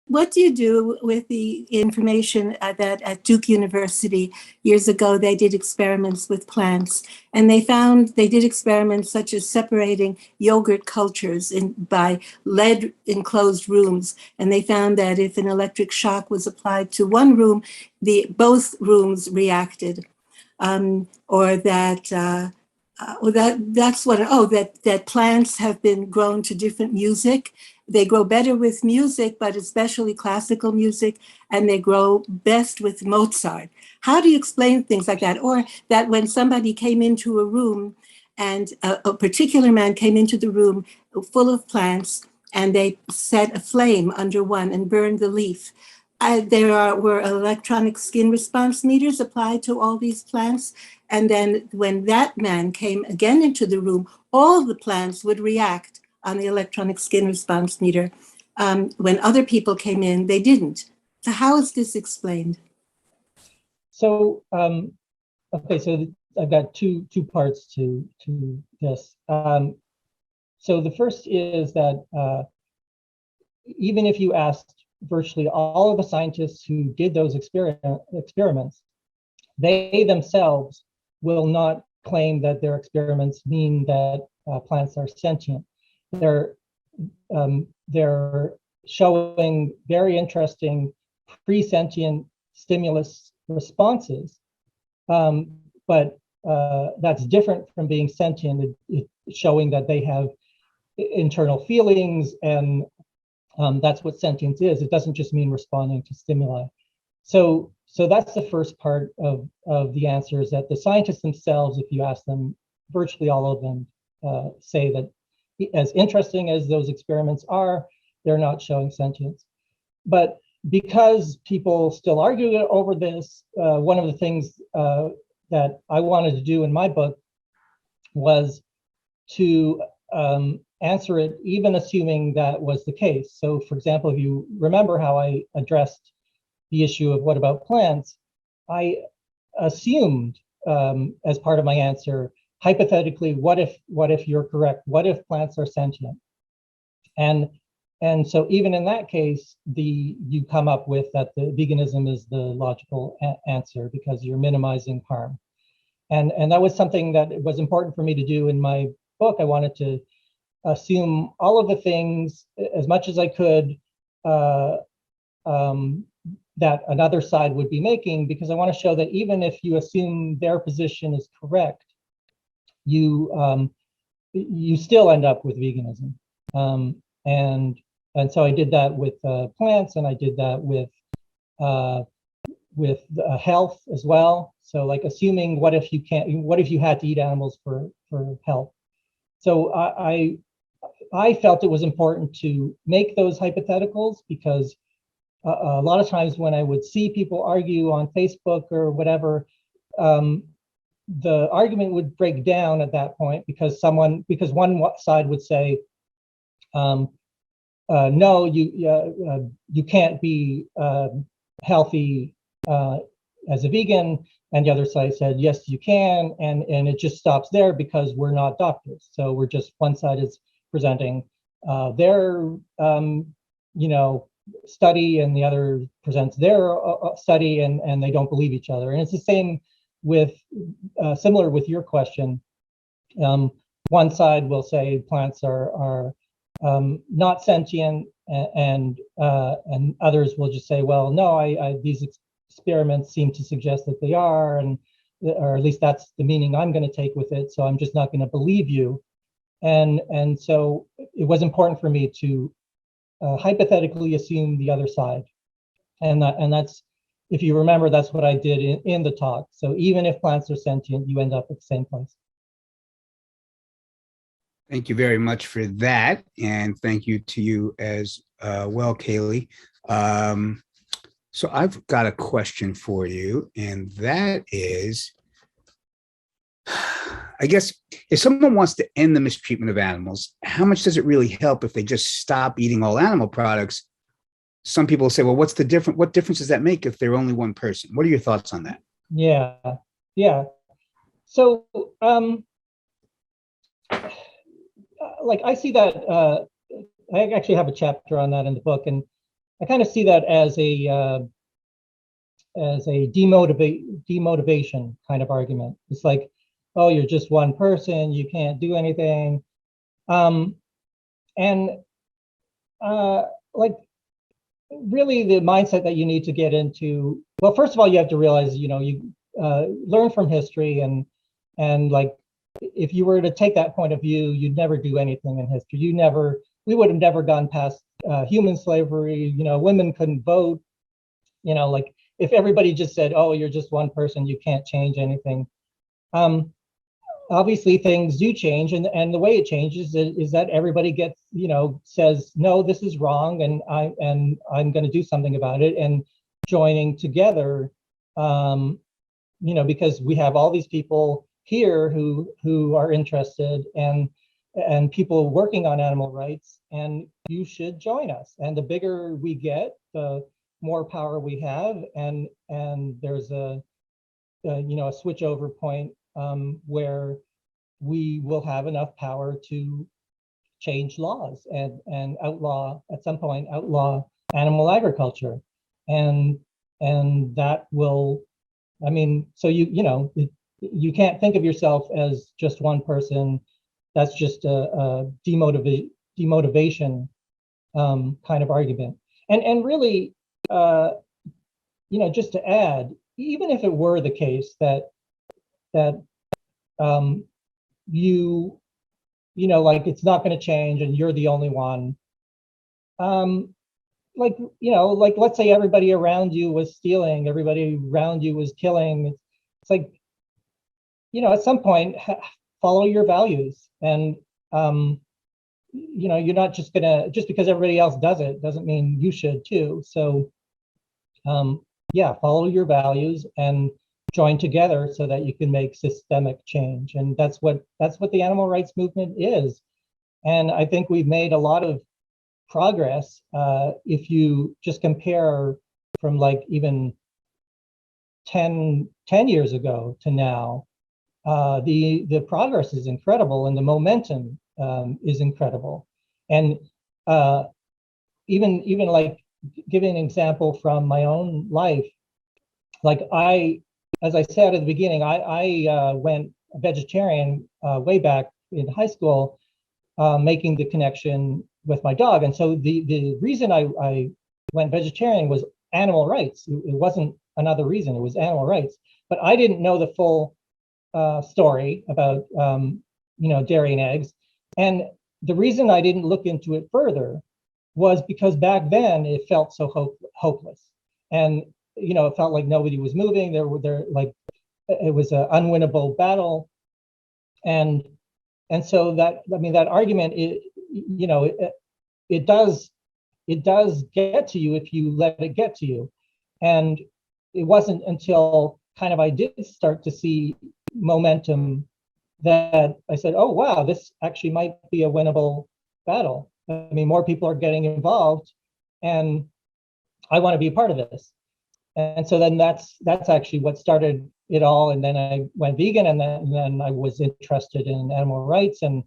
what do you do with the information that at Duke University years ago they did experiments with plants, and they did experiments such as separating yogurt cultures by lead enclosed rooms, and they found that if an electric shock was applied to one room, both rooms reacted, or that. That plants have been grown to different music. They grow better with music, but especially classical music, and they grow best with Mozart. How do you explain things like that? Or that when somebody came into a room and a particular man came into the room full of plants and they set a flame under one and burned the leaf. Were electronic skin response meters applied to all these plants. And then when that man came again into the room, all the plants would react on the electronic skin response meter. When other people came in, they didn't. So how is this explained? So, okay, so I've got two parts to this. So the first is that even if you asked virtually all of the scientists who did those experiments, they themselves will not claim that their experiments mean that plants are sentient. They're showing very interesting pre-sentient stimulus responses, but that's different from being sentient. It's showing that they have internal feelings, and that's what sentience is. It doesn't just mean responding to stimuli. So that's the first part of the answer, is that the scientists themselves, if you ask them, virtually all of them say that as interesting as those experiments are, they're not showing sentience. But because people still argue over this, one of the things that I wanted to do in my book was to answer it, even assuming that was the case. So for example, if you remember how I addressed the issue of what about plants, I assumed as part of my answer, hypothetically, what if you're correct? What if plants are sentient? And so even in that case, you come up with that the veganism is the logical answer, because you're minimizing harm. And that was something that was important for me to do in my book. I wanted to assume all of the things as much as I could that another side would be making, because I want to show that even if you assume their position is correct, you still end up with veganism. And so I did that with plants, and I did that with health as well. So like assuming what if you had to eat animals for health. So I felt it was important to make those hypotheticals, because a lot of times when I would see people argue on Facebook or whatever, the argument would break down at that point, because one side would say, no, you can't be healthy as a vegan, and the other side said, yes, you can, and it just stops there, because we're not doctors. So we're just, one side is presenting their study, and the other presents their study, and they don't believe each other. And it's the same with similar with your question. One side will say plants are not sentient, and others will just say, well, no, these experiments seem to suggest that they are, or at least that's the meaning I'm going to take with it, so I'm just not going to believe you. And so it was important for me to hypothetically assume the other side, and that's, if you remember, that's what I did in the talk. So even if plants are sentient, you end up at the same place. Thank you very much for that, and thank you to you as well, Kaylee. So I've got a question for you, and that is, I guess, if someone wants to end the mistreatment of animals, how much does it really help if they just stop eating all animal products? Some people say, well, what difference does that make if they're only one person? What are your thoughts on that? Yeah. So, like I see that, I actually have a chapter on that in the book, and I kind of see that as a demotivation kind of argument. It's like, oh, you're just one person, you can't do anything. And like really the mindset that you need to get into, well, first of all, you have to realize, you learn from history, and like, if you were to take that point of view, you'd never do anything in history. We would have never gone past human slavery. Women couldn't vote. Like, if everybody just said, oh, you're just one person, you can't change anything. Obviously things do change, and the way it changes is that everybody gets, says, no, this is wrong, and I'm going to do something about it, and joining together, because we have all these people here who are interested, and people working on animal rights, and you should join us. And the bigger we get, the more power we have, and there's a switchover point where we will have enough power to change laws and at some point outlaw animal agriculture, and that will, so you can't think of yourself as just one person. That's just a demotivation kind of argument. And really, just to add, even if it were the case that like, it's not going to change and you're the only one, like let's say everybody around you was stealing, everybody around you was killing. It's like, at some point, follow your values, and you're not just because everybody else does it doesn't mean you should too. So follow your values and join together so that you can make systemic change. And that's what the animal rights movement is. And I think we've made a lot of progress. If you just compare from like even 10 years ago to now, the progress is incredible, and the momentum is incredible. And even like, giving an example from my own life, like as I said at the beginning, I went vegetarian way back in high school, making the connection with my dog. And so the reason I went vegetarian was animal rights. It wasn't another reason, it was animal rights. But I didn't know the full story about dairy and eggs. And the reason I didn't look into it further was because back then it felt so hopeless. And it felt like nobody was moving. There like, it was an unwinnable battle, and so that argument, it does get to you if you let it get to you. And it wasn't until kind of I did start to see momentum that I said, oh wow, this actually might be a winnable battle. More people are getting involved, and I want to be a part of this. And so then that's actually what started it all. And then I went vegan, and then I was interested in animal rights, and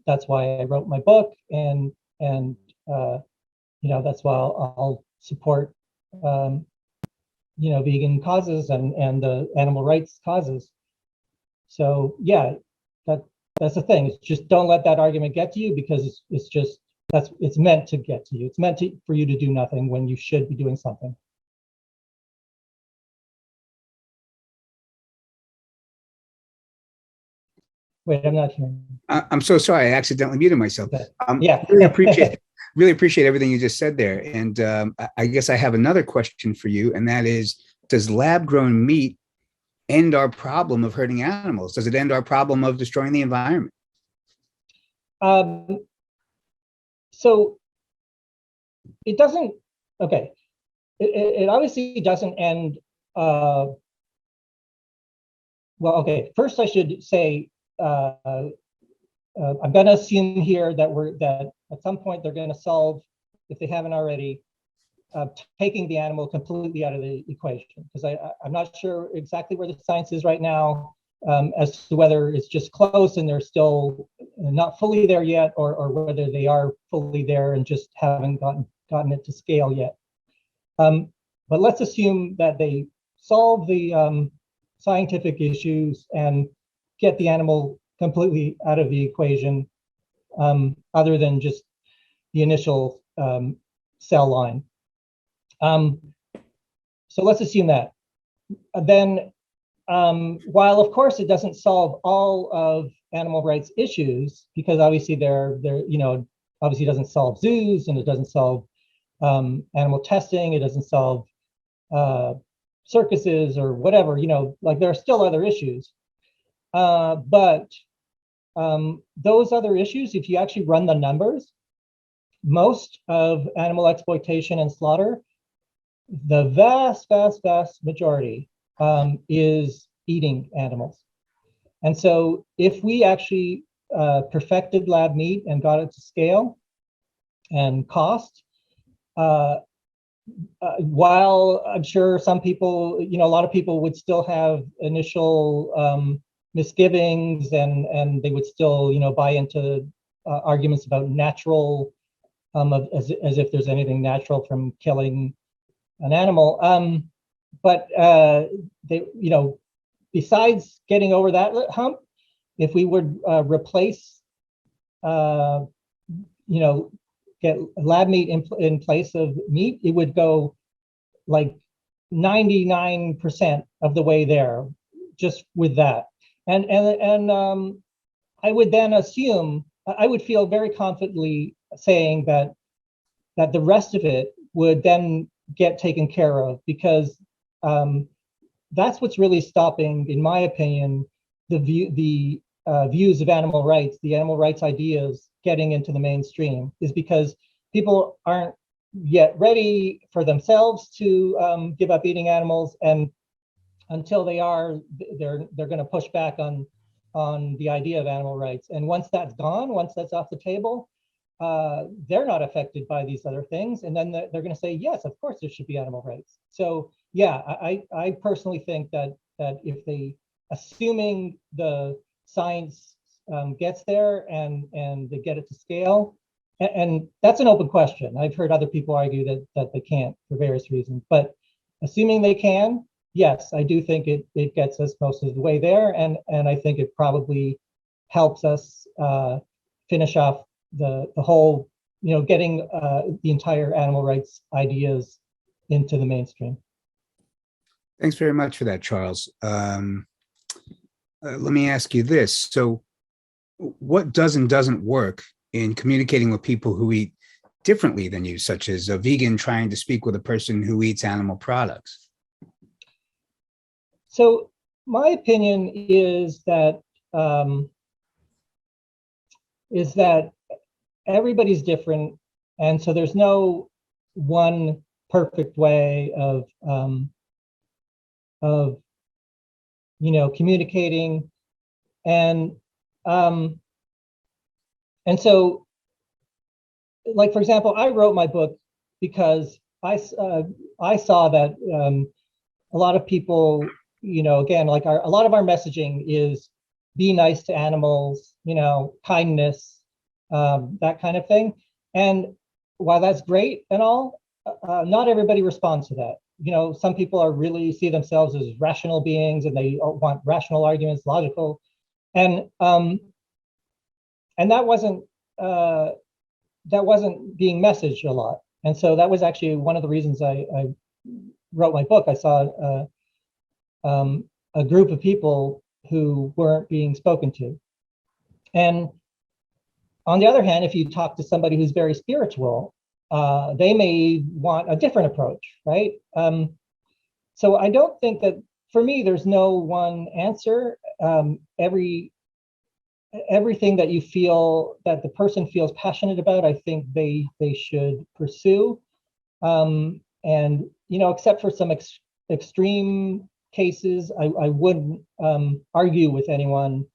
that's why I wrote my book, and that's why I'll support vegan causes and the animal rights causes. So yeah, that's the thing. It's just, don't let that argument get to you, because it's meant to get to you. It's meant for you to do nothing when you should be doing something. Wait, I'm not hearing. I'm so sorry. I accidentally muted myself. Yeah. Really appreciate everything you just said there. And I guess I have another question for you, and that is, does lab-grown meat end our problem of hurting animals? Does it end our problem of destroying the environment? So it doesn't. Okay, it obviously doesn't end. Well, okay. First, I should say, I'm going to assume here that at some point they're going to solve, if they haven't already, taking the animal completely out of the equation, because I'm not sure exactly where the science is right now, as to whether it's just close and they're still not fully there yet, or whether they are fully there and just haven't gotten gotten it to scale yet. But let's assume that they solve the scientific issues and get the animal completely out of the equation, other than just the initial cell line. So let's assume that. Then, while of course it doesn't solve all of animal rights issues, because obviously obviously doesn't solve zoos, and it doesn't solve animal testing, it doesn't solve circuses or whatever, like there are still other issues. But those other issues, if you actually run the numbers, most of animal exploitation and slaughter, the vast, vast, vast majority is eating animals. And so if we actually perfected lab meat and got it to scale and cost, while I'm sure some people, a lot of people would still have initial misgivings, and they would still, buy into arguments about natural, as if there's anything natural from killing an animal. But they, besides getting over that hump, if we would replace, get lab meat in place of meat, it would go like 99% of the way there, just with that. And I would then assume, I would feel very confidently saying that the rest of it would then get taken care of, because that's what's really stopping, in my opinion, the views of animal rights, the animal rights ideas getting into the mainstream, is because people aren't yet ready for themselves to give up eating animals, and until they are, they're going to push back on the idea of animal rights. And once that's gone, once that's off the table, they're not affected by these other things, and then they're going to say, yes, of course there should be animal rights. So yeah, I personally think that if they, assuming the science gets there and they get it to scale, and that's an open question. I've heard other people argue that they can't for various reasons, but assuming they can, yes, I do think it gets us most of the way there, and I think it probably helps us finish off the whole, getting the entire animal rights ideas into the mainstream. Thanks very much for that, Charles. Let me ask you this. So what does and doesn't work in communicating with people who eat differently than you, such as a vegan trying to speak with a person who eats animal products? So my opinion is that everybody's different, and so there's no one perfect way of communicating, and so, like, for example, I wrote my book because I saw that a lot of people, again, like a lot of our messaging is be nice to animals, kindness, that kind of thing. And while that's great and all, not everybody responds to that. Some people really see themselves as rational beings, and they want rational arguments, logical, and that wasn't being messaged a lot. And so that was actually one of the reasons I wrote my book. I saw a group of people who weren't being spoken to. And on the other hand, if you talk to somebody who's very spiritual, they may want a different approach, right? So I don't think that, for me, there's no one answer. Everything that you feel that the person feels passionate about, I think they should pursue. And except for some extreme cases, I wouldn't argue with anyone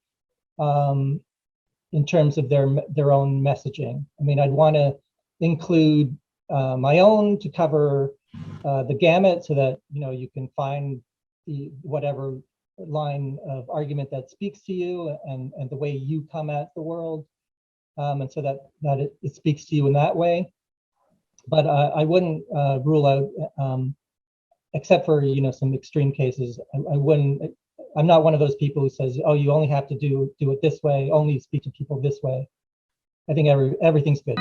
in terms of their own messaging. I mean, I'd want to include my own to cover the gamut, so that you can find whatever line of argument that speaks to you, and the way you come at the world, and so that it speaks to you in that way. but I wouldn't rule out, except for some extreme cases. I wouldn't. I'm not one of those people who says, "Oh, you only have to do it this way. Only speak to people this way." I think everything's good.